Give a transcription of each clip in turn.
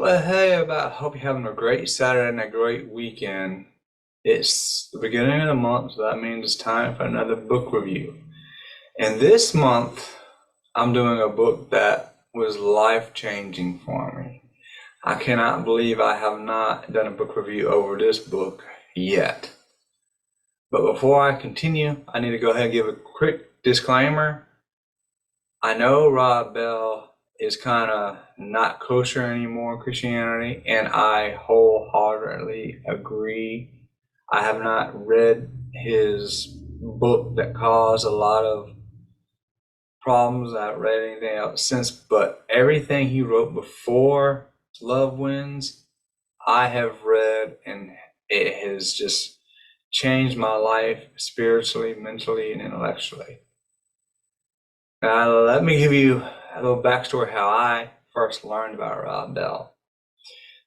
Well, hey, everybody. Hope you're having a great Saturday and a great weekend. It's the beginning of the month, so that means it's time for another book review. And this month, I'm doing a book that was life-changing for me. I cannot believe I have not done a book review over this book yet. But before I continue, I need to go ahead and give a quick disclaimer. I know Rob Bell is kind of not kosher anymore in Christianity, and I wholeheartedly agree. I have not read his book that caused a lot of problems. I haven't read anything else since, but everything he wrote before Love Wins, I have read, and it has just changed my life spiritually, mentally, and intellectually. Now, let me give you a little backstory how I first learned about Rob Bell.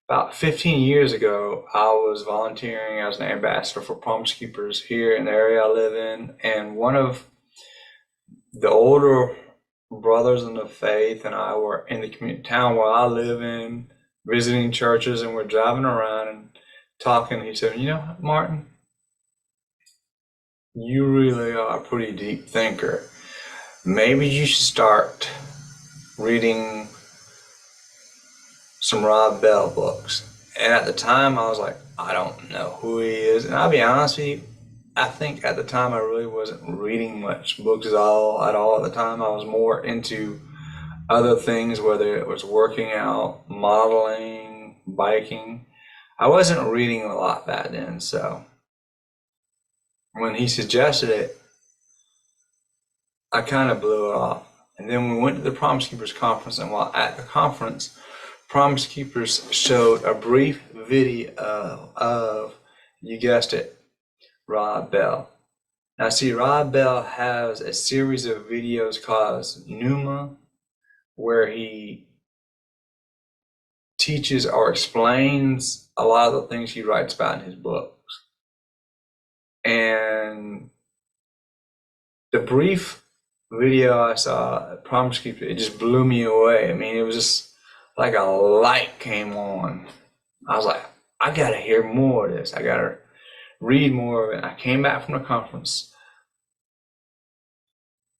About 15 years ago, I was volunteering as an ambassador for Promise Keepers here in the area I live in, and one of the older brothers in the faith and I were in the community town where I live in, visiting churches, and we're driving around and talking. He said, Martin, you really are a pretty deep thinker. Maybe you should start reading some Rob Bell books. And at the time, I was like, I don't know who he is. And I'll be honest with you, I think at the time I really wasn't reading much books at all. At the time, I was more into other things, whether it was working out, modeling, biking. I wasn't reading a lot back then. So when he suggested it, I kind of blew it off. And then we went to the Promise Keepers conference, and while at the conference, Promise Keepers showed a brief video of, you guessed it, Rob Bell. Now see, Rob Bell has a series of videos called Numa, where he teaches or explains a lot of the things he writes about in his books. And the brief video I saw at Promise Keepers, it just blew me away. I mean, it was just like a light came on. I was like, I gotta hear more of this. I gotta read more of it. I came back from the conference,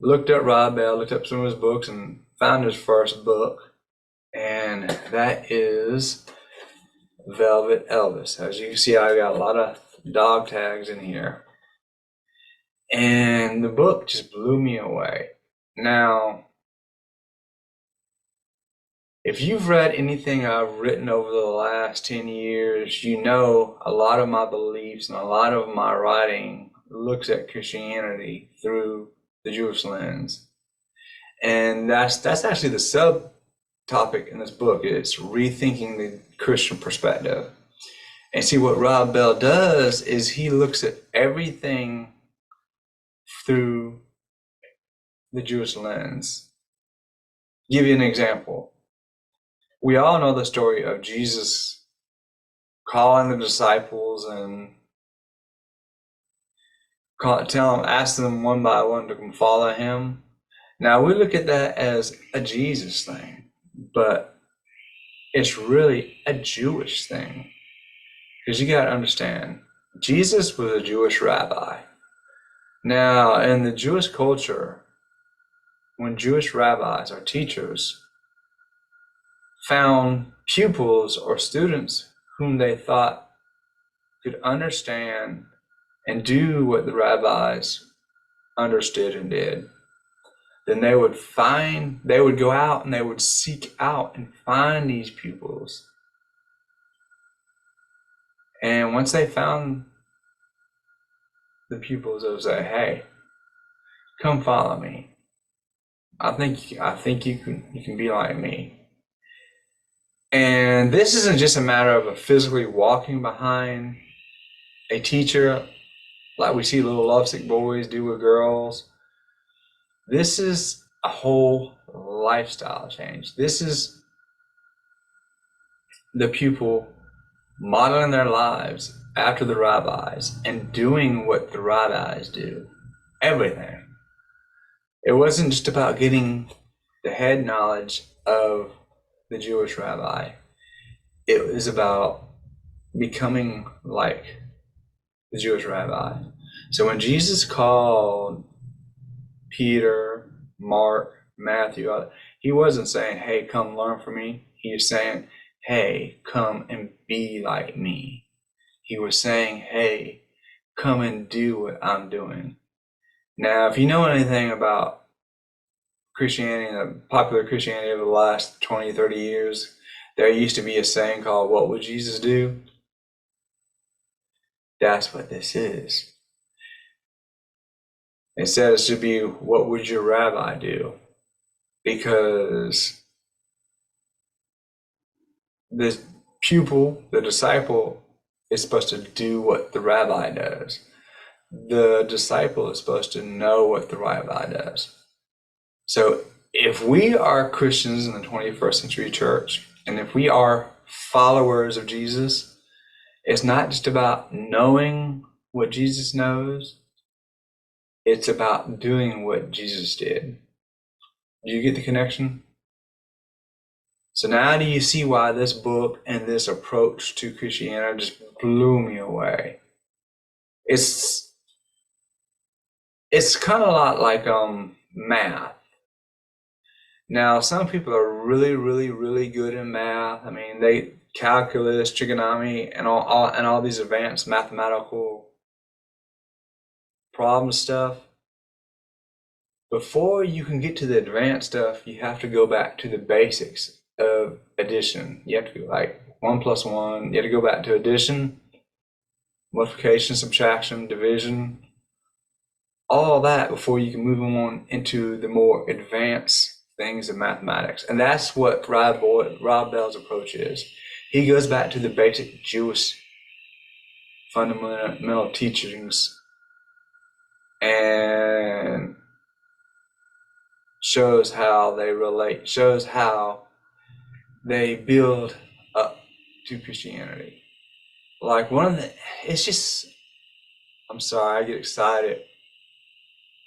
looked up Rob Bell, looked up some of his books, and found his first book, and that is Velvet Elvis. As you can see, I got a lot of dog tags in here. And the book just blew me away. Now, if you've read anything I've written over the last 10 years, you know a lot of my beliefs and a lot of my writing looks at Christianity through the Jewish lens. And that's actually the subtopic in this book. It's rethinking the Christian perspective. And see, what Rob Bell does is he looks at everything through the Jewish lens. Give you an example. We all know the story of Jesus calling the disciples and asking them one by one to come follow him. Now we look at that as a Jesus thing, but it's really a Jewish thing. Because you got to understand, Jesus was a Jewish rabbi. Now, in the Jewish culture, when Jewish rabbis or teachers found pupils or students whom they thought could understand and do what the rabbis understood and did, then they would go out and they would seek out and find these pupils. And once they found the pupils, they would say, hey, come follow me. I think you can be like me. And this isn't just a matter of physically walking behind a teacher like we see little lovesick boys do with girls. This is a whole lifestyle change. This is the pupil modeling their lives after the rabbis and doing what the rabbis do. Everything. It wasn't just about getting the head knowledge of the Jewish rabbi. it is about becoming like the Jewish rabbi. So when Jesus called Peter, Mark, Matthew, he wasn't saying, hey, come learn from me. He was saying, hey, come and be like me. He was saying, hey, come and do what I'm doing. Now, if you know anything about Christianity, the popular Christianity over the last 20, 30 years, there used to be a saying called, what would Jesus do? That's what this is. Instead, it should be, what would your rabbi do? Because the pupil, the disciple, is supposed to do what the rabbi does. The disciple is supposed to know what the rabbi does. So if we are Christians in the 21st century church, and if we are followers of Jesus, it's not just about knowing what Jesus knows, it's about doing what Jesus did. Do you get the connection? So now do you see why this book and this approach to Christianity just blew me away? It's kind of a lot like math. Now, some people are really, really, really good in math. I mean, they calculus, trigonometry, and all these advanced mathematical problem stuff. Before you can get to the advanced stuff, you have to go back to the basics of addition. You have to go like 1 plus 1. You have to go back to addition, multiplication, subtraction, division, all that before you can move on into the more advanced things of mathematics. And that's what Rob Bell's approach is. He goes back to the basic Jewish fundamental teachings and shows how they relate, shows how they build up to Christianity. Like it's just, I'm sorry, I get excited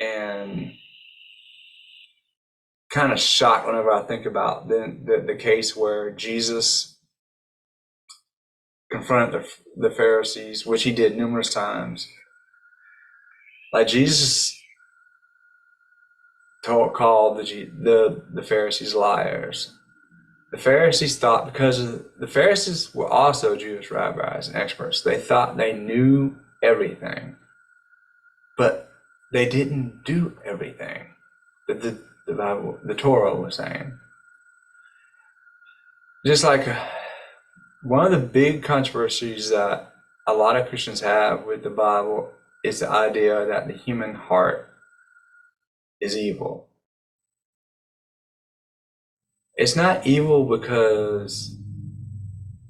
and kind of shocked whenever I think about the case where Jesus confronted the Pharisees, which he did numerous times. Like Jesus called the Pharisees liars. The Pharisees thought, because the Pharisees were also Jewish rabbis and experts, they thought they knew everything, but they didn't do everything that the Bible, the Torah was saying. Just like one of the big controversies that a lot of Christians have with the Bible is the idea that the human heart is evil. It's not evil because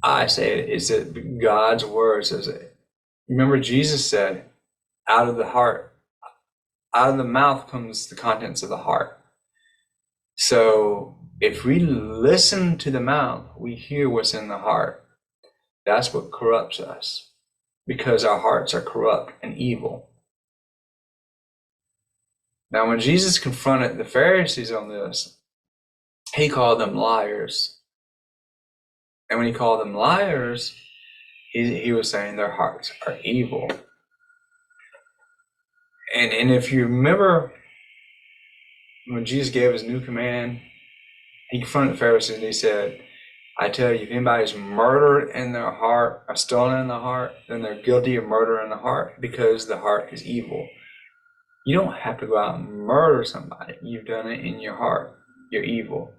I say it, it's that God's word says it. Remember, Jesus said, out of the heart, out of the mouth comes the contents of the heart. So if we listen to the mouth, we hear what's in the heart. That's what corrupts us, because our hearts are corrupt and evil. Now, when Jesus confronted the Pharisees on this, he called them liars. And when he called them liars, he was saying their hearts are evil. And if you remember, when Jesus gave his new command, he confronted the Pharisees and he said, I tell you, if anybody's murdered in their heart or stolen in the heart, then they're guilty of murder in the heart, because the heart is evil. You don't have to go out and murder somebody. You've done it in your heart. You're evil.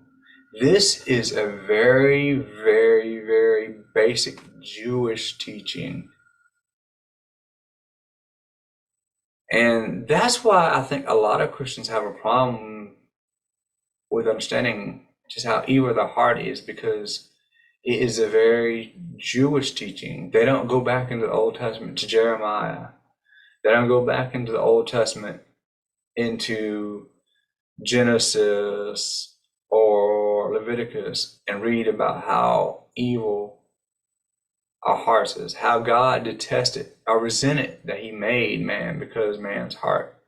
This is a very, very, very basic Jewish teaching. And that's why I think a lot of Christians have a problem with understanding just how evil the heart is, because it is a very Jewish teaching. They don't go back into the Old Testament to Jeremiah. They don't go back into the Old Testament into Genesis or Leviticus and read about how evil our hearts is, how God detested or resented that he made man, because man's heart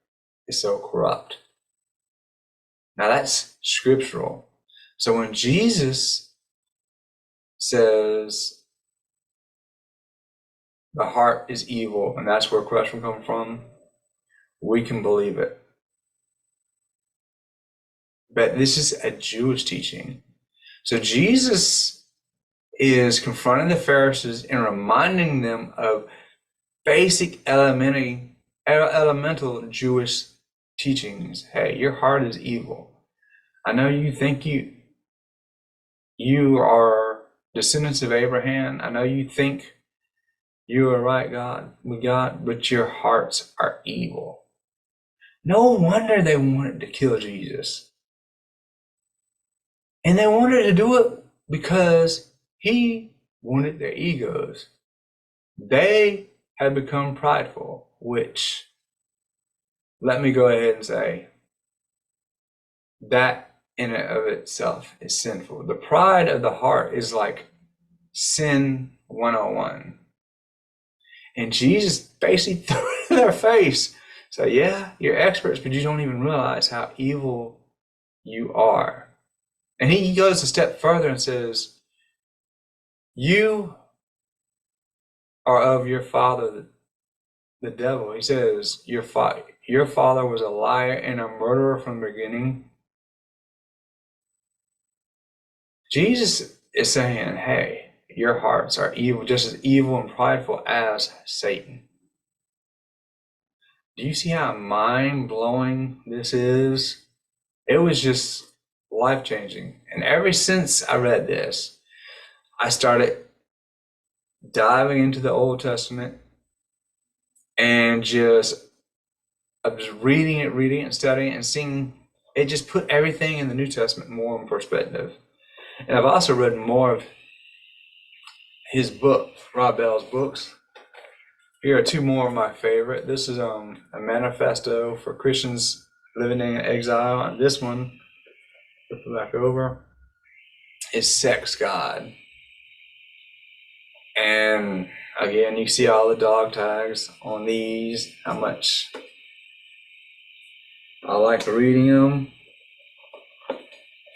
is so corrupt. Now that's scriptural. So when Jesus says the heart is evil and that's where corruption comes from, we can believe it. But this is a Jewish teaching. So Jesus is confronting the Pharisees and reminding them of basic elemental Jewish teachings. Hey, your heart is evil. I know you think you are descendants of Abraham. I know you think you are right with God, but your hearts are evil. No wonder they wanted to kill Jesus. And they wanted to do it because he wanted their egos. They had become prideful, which, let me go ahead and say, that in and of itself is sinful. The pride of the heart is like sin 101. And Jesus basically threw it in their face. So yeah, you're experts, but you don't even realize how evil you are. And he goes a step further and says, you are of your father, the devil. He says, your father was a liar and a murderer from the beginning. Jesus is saying, hey, your hearts are evil, just as evil and prideful as Satan. Do you see how mind-blowing this is? It was just life-changing. And ever since I read this, I started diving into the Old Testament and just I was reading it and studying it and seeing it just put everything in the New Testament more in perspective. And I've also read more of his book, Rob Bell's books. Here are two more of my favorite. This is a manifesto for Christians living in exile. And this one, flip it back over, is Sex God. And again, you see all the dog tags on these, how much I like reading them.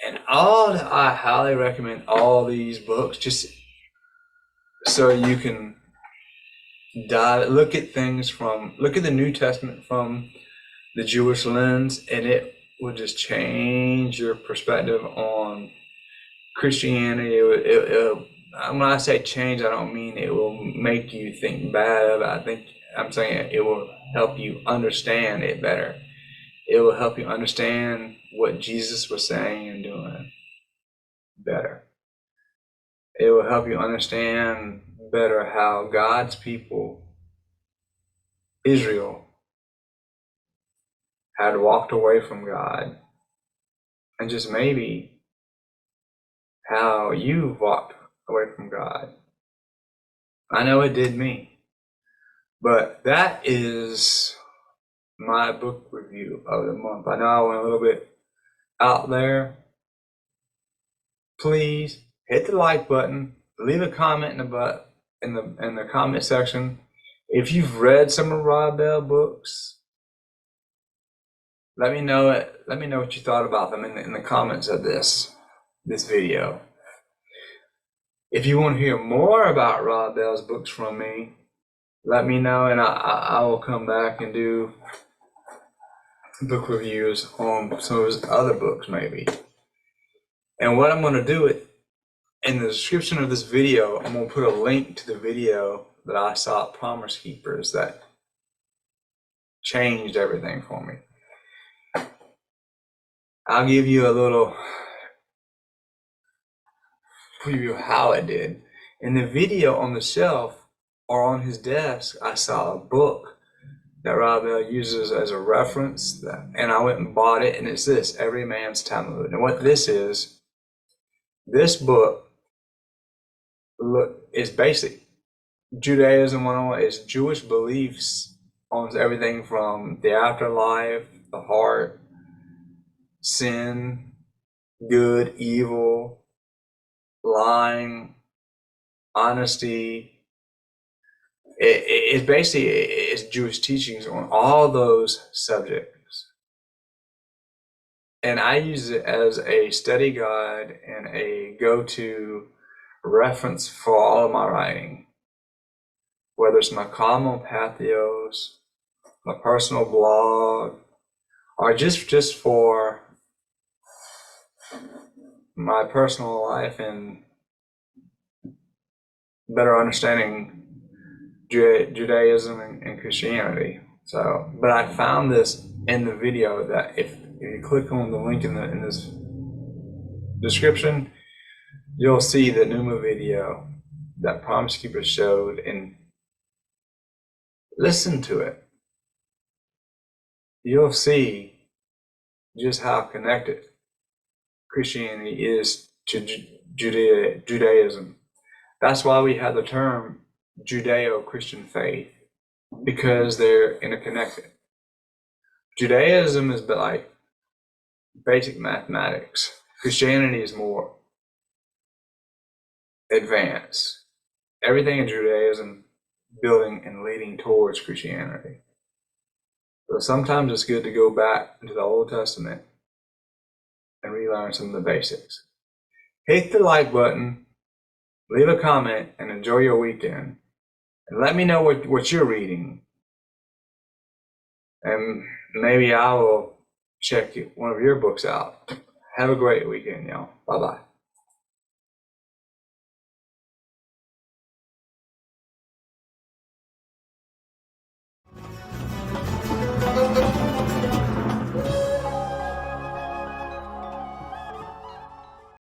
And I highly recommend all these books just so you can look at the New Testament from the Jewish lens, and it will just change your perspective on Christianity. When I say change, I don't mean it will make you think bad of it. I'm saying it will help you understand it better. It will help you understand what Jesus was saying and doing better. It will help you understand better how God's people, Israel, had walked away from God, and just maybe how you've walked away from God. I know it did me, but that is my book review of the month. I know I went a little bit out there. Please hit the like button, leave a comment in the comment section. If you've read some of Rob Bell books, let me know it. Let me know what you thought about them in the comments of this video. If you want to hear more about Rob Bell's books from me, let me know, and I will come back and do book reviews on some of his other books maybe. And what I'm going to do in the description of this video, I'm going to put a link to the video that I saw at Promise Keepers that changed everything for me. I'll give you a little preview of how it did. In the video on the shelf or on his desk, I saw a book that Rob Bell uses as a reference, and I went and bought it, and it's this, Every Man's Talmud. And what this is, this book is basic Judaism 101. Is Jewish beliefs on everything from the afterlife, the heart, sin, good, evil, lying, honesty. It's basically Jewish teachings on all those subjects. And I use it as a study guide and a go-to reference for all of my writing, whether it's my column on Pathos, my personal blog, or just for my personal life and better understanding Judaism and Christianity. So, but I found this in the video that if you click on the link in this description, you'll see the Numa video that Promise Keeper showed and listen to it. You'll see just how connected Christianity is to Judaism. That's why we have the term Judeo-Christian faith, because they're interconnected. Judaism is like basic mathematics. Christianity is more advanced. Everything in Judaism building and leading towards Christianity. So sometimes it's good to go back into the Old Testament and relearn some of the basics. Hit the like button, leave a comment, and enjoy your weekend. And let me know what you're reading. And maybe I will check one of your books out. Have a great weekend, y'all. Bye-bye.